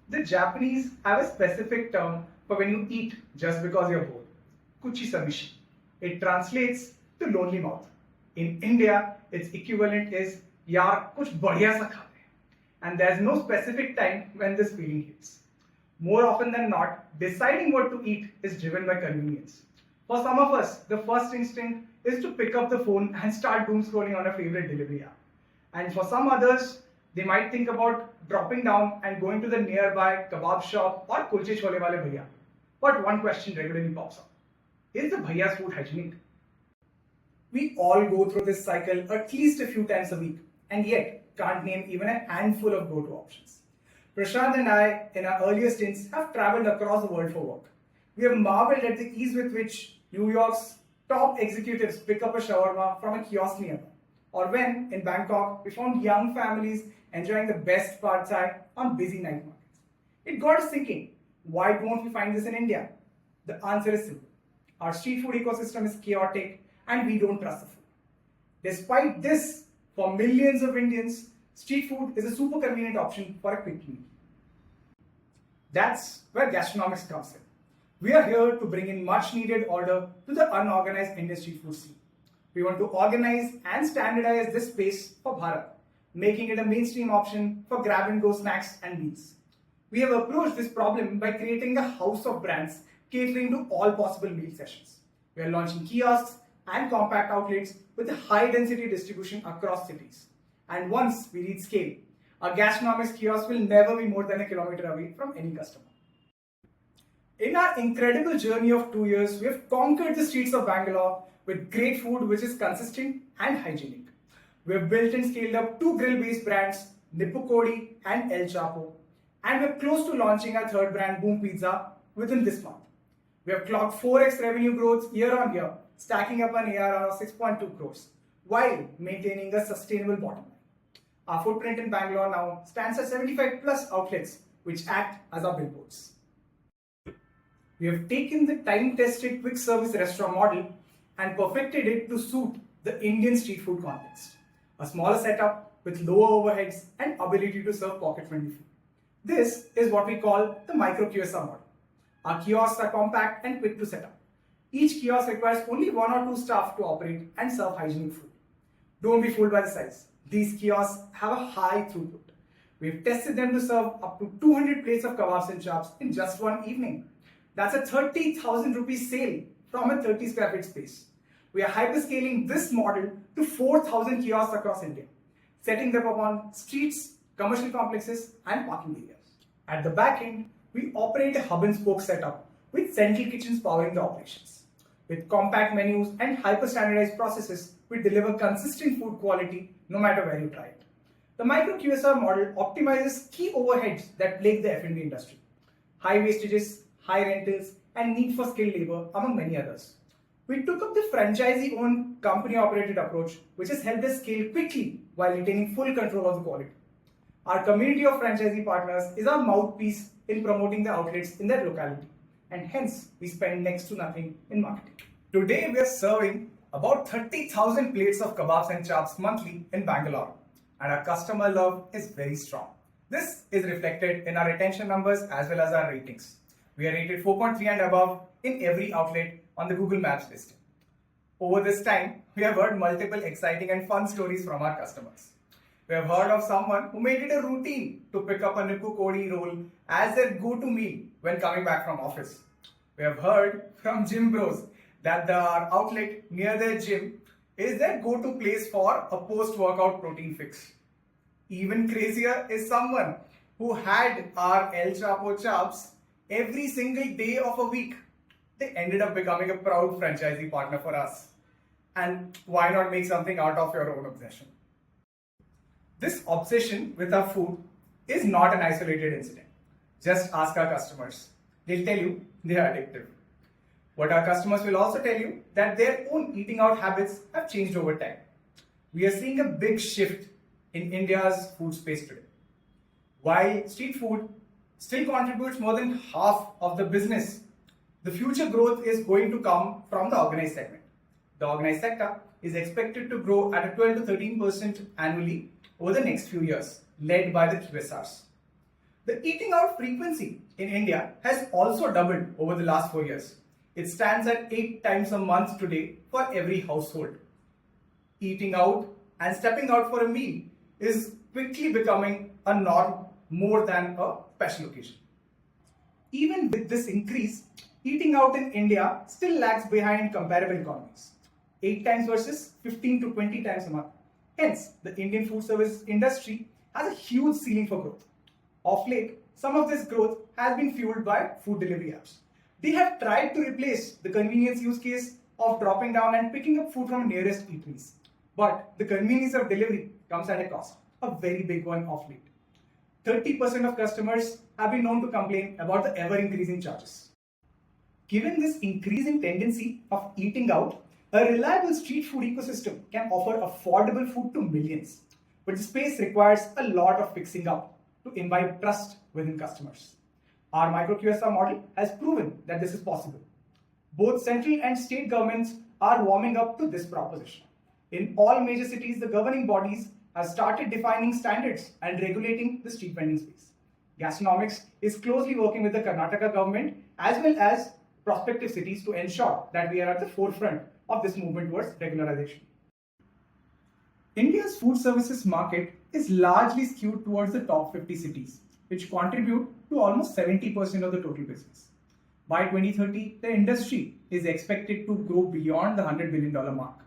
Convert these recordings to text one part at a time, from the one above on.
The Japanese have a specific term for when you eat just because you're bored. Kuchi sabishi. It translates to lonely mouth. In India, its equivalent is yaar kuch badhiya sa khate. And there's no specific time when this feeling hits. More often than not, deciding what to eat is driven by convenience. For some of us, the first instinct is to pick up the phone and start doom scrolling on a favorite delivery app. And for some others, they might think about dropping down and going to the nearby kebab shop or kulche chole wale bhaiya. But one question regularly pops up. Is the bhaiya's food hygienic? We all go through this cycle at least a few times a week and yet can't name even a handful of go-to options. Prashant and I, in our earlier stints, have traveled across the world for work. We have marveled at the ease with which New York's top executives pick up a shawarma from a kiosk nearby. Or when, in Bangkok, we found young families enjoying the best pad thai on busy night markets. It got us thinking, why don't we find this in India? The answer is simple. Our street food ecosystem is chaotic and we don't trust the food. Despite this, for millions of Indians, street food is a super convenient option for a quick meal. That's where Gastronomix comes in. We are here to bring in much needed order to the unorganized Indian street food scene. We want to organize and standardize this space for Bharat, making it a mainstream option for grab and go snacks and meals. We have approached this problem by creating a house of brands catering to all possible meal sessions. We are launching kiosks and compact outlets with a high density distribution across cities. And once we reach scale, our Gastronomix kiosk will never be more than a kilometer away from any customer. In our incredible journey of 2 years, we have conquered the streets of Bangalore with great food which is consistent and hygienic. We have built and scaled up two grill-based brands, Nippu Kodi and El Chapo, and we are close to launching our third brand, Boom Pizza, within this month. We have clocked 4x revenue growth year on year, stacking up an ARR of 6.2 crores, while maintaining a sustainable bottom line. Our footprint in Bangalore now stands at 75 plus outlets, which act as our billboards. We have taken the time-tested quick service restaurant model and perfected it to suit the Indian street food context. A smaller setup with lower overheads and ability to serve pocket-friendly food. This is what we call the micro QSR model. Our kiosks are compact and quick to set up. Each kiosk requires only 1 or 2 staff to operate and serve hygienic food. Don't be fooled by the size. These kiosks have a high throughput. We've tested them to serve up to 200 plates of kebabs and chops in just one evening. That's a 30,000 rupees sale from a 30 square feet space. We are hyperscaling this model to 4,000 kiosks across India, setting them up on streets, commercial complexes, and parking areas. At the back end, we operate a hub and spoke setup with central kitchens powering the operations. With compact menus and hyper-standardized processes, we deliver consistent food quality no matter where you try it. The micro QSR model optimizes key overheads that plague the F&B industry. High wastages, high rentals, and need for skilled labor, among many others. We took up the franchisee-owned, company-operated approach, which has helped us scale quickly while retaining full control of the quality. Our community of franchisee partners is our mouthpiece in promoting the outlets in their locality, and hence we spend next to nothing in marketing. Today we are serving about 30,000 plates of kebabs and chops monthly in Bangalore, and our customer love is very strong. This is reflected in our retention numbers as well as our ratings. We are rated 4.3 and above in every outlet on the Google Maps listing. Over this time, we have heard multiple exciting and fun stories from our customers. We have heard of someone who made it a routine to pick up a Nippu Kodi roll as their go-to meal when coming back from office. We have heard from gym bros that our outlet near their gym is their go-to place for a post-workout protein fix. Even crazier is someone who had our El Chapo chops every single day of a week. They ended up becoming a proud franchisee partner for us. And why not make something out of your own obsession? This obsession with our food is not an isolated incident. Just ask our customers. They'll tell you they are addictive. But our customers will also tell you that their own eating out habits have changed over time. We are seeing a big shift in India's food space today. While street food still contributes more than half of the business, the future growth is going to come from the organized segment. The organized sector is expected to grow at a 12 to 13% annually over the next few years, led by the QSRs. The eating out frequency in India has also doubled over the last 4 years. It stands at 8 times a month today for every household. Eating out and stepping out for a meal is quickly becoming a norm more than a special occasion. Even with this increase, eating out in India still lags behind comparable economies, 8 times versus 15 to 20 times a month. Hence, the Indian food service industry has a huge ceiling for growth. Of late, some of this growth has been fueled by food delivery apps. They have tried to replace the convenience use case of dropping down and picking up food from nearest eateries. But the convenience of delivery comes at a cost, a very big one of late. 30% of customers have been known to complain about the ever-increasing charges. Given this increasing tendency of eating out, a reliable street food ecosystem can offer affordable food to millions. But the space requires a lot of fixing up to imbibe trust within customers. Our micro QSR model has proven that this is possible. Both central and state governments are warming up to this proposition. In all major cities, the governing bodies have started defining standards and regulating the street vending space. Gastronomix is closely working with the Karnataka government as well as prospective cities to ensure that we are at the forefront of this movement towards regularization. India's food services market is largely skewed towards the top 50 cities, which contribute to almost 70% of the total business. By 2030, the industry is expected to grow beyond the $100 billion mark.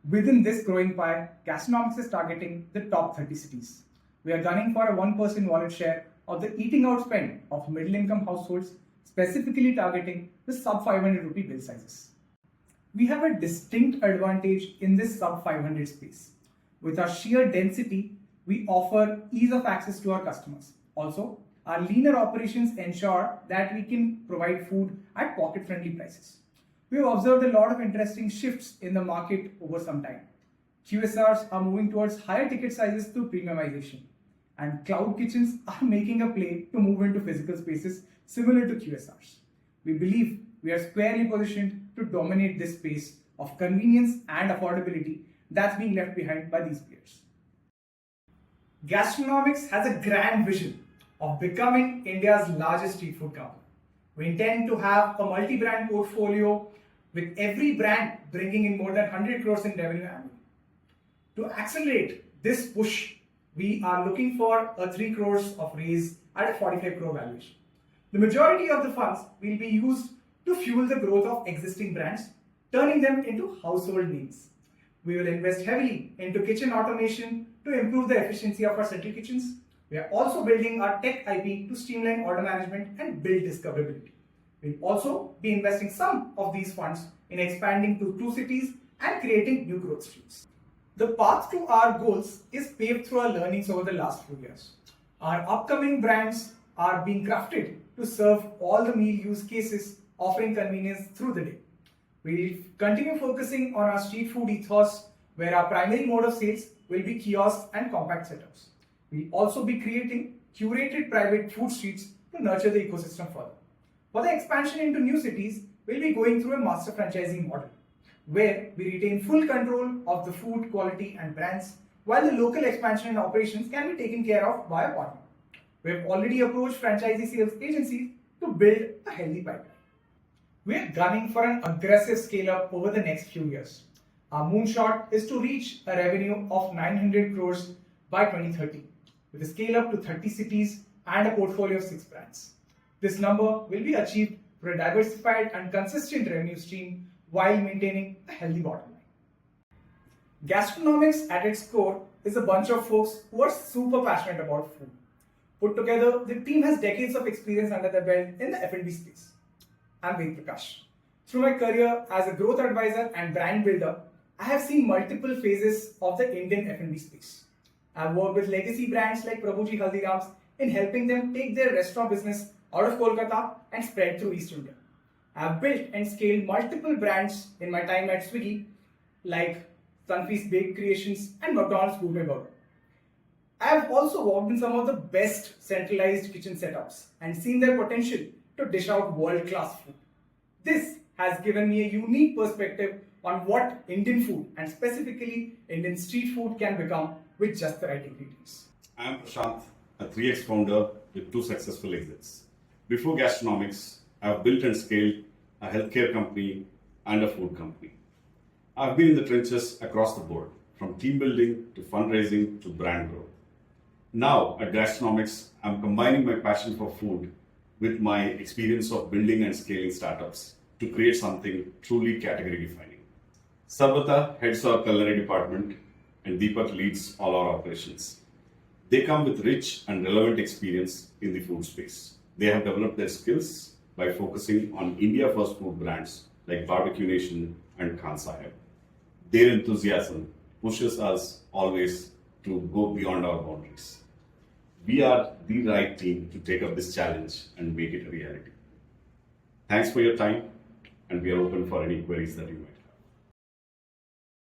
Within this growing pie, Gastronomix is targeting the top 30 cities. We are gunning for a 1% wallet share of the eating out spend of middle-income households, specifically targeting the sub-500 rupee bill sizes. We have a distinct advantage in this sub-500 space. With our sheer density, we offer ease of access to our customers. Also, our leaner operations ensure that we can provide food at pocket-friendly prices. We have observed a lot of interesting shifts in the market over some time. QSRs are moving towards higher ticket sizes through premiumization, and cloud kitchens are making a play to move into physical spaces similar to QSRs. We believe we are squarely positioned to dominate this space of convenience and affordability that's being left behind by these players. Gastronomix has a grand vision of becoming India's largest street food company. We intend to have a multi-brand portfolio with every brand bringing in more than 100 crores in revenue annually. To accelerate this push, we are looking for a 3 crores of raise at a 45 crore valuation. The majority of the funds will be used to fuel the growth of existing brands, turning them into household names. We will invest heavily into kitchen automation to improve the efficiency of our central kitchens. We are also building our tech IP to streamline order management and build discoverability. We'll also be investing some of these funds in expanding to 2 cities and creating new growth streams. The path to our goals is paved through our learnings over the last few years. Our upcoming brands are being crafted to serve all the meal use cases, offering convenience through the day. We'll continue focusing on our street food ethos, where our primary mode of sales will be kiosks and compact setups. We'll also be creating curated private food streets to nurture the ecosystem further. For the expansion into new cities, we'll be going through a master franchising model, where we retain full control of the food quality and brands, while the local expansion and operations can be taken care of by a partner. We have already approached franchisee sales agencies to build a healthy pipeline. We are gunning for an aggressive scale-up over the next few years. Our moonshot is to reach a revenue of 900 crores by 2030, with a scale-up to 30 cities and a portfolio of 6 brands. This number will be achieved through a diversified and consistent revenue stream while maintaining a healthy bottom line. Gastronomix at its core is a bunch of folks who are super passionate about food. Put together, the team has decades of experience under their belt in the F&B space. I'm Ved Prakash. Through my career as a growth advisor and brand builder, I have seen multiple phases of the Indian F&B space. I've worked with legacy brands like Prabhuji Haldiram's in helping them take their restaurant business out of Kolkata and spread through East India. I've built and scaled multiple brands in my time at Swiggy, like Sunfeast Baked Creations and McDonald's Gourmet Burger. I have also worked in some of the best centralized kitchen setups and seen their potential to dish out world-class food. This has given me a unique perspective on what Indian food and specifically Indian street food can become with just the right ingredients. I'm Prashant. a 3x founder with 2 successful exits. Before Gastronomix, I have built and scaled a healthcare company and a food company. I've been in the trenches across the board, from team building to fundraising to brand growth. Now at Gastronomix, I'm combining my passion for food with my experience of building and scaling startups to create something truly category defining. Sarvata heads our culinary department and Deepak leads all our operations. They come with rich and relevant experience in the food space. They have developed their skills by focusing on India-first food brands like Barbecue Nation and Khan Sahib. Their enthusiasm pushes us always to go beyond our boundaries. We are the right team to take up this challenge and make it a reality. Thanks for your time, and we are open for any queries that you may have.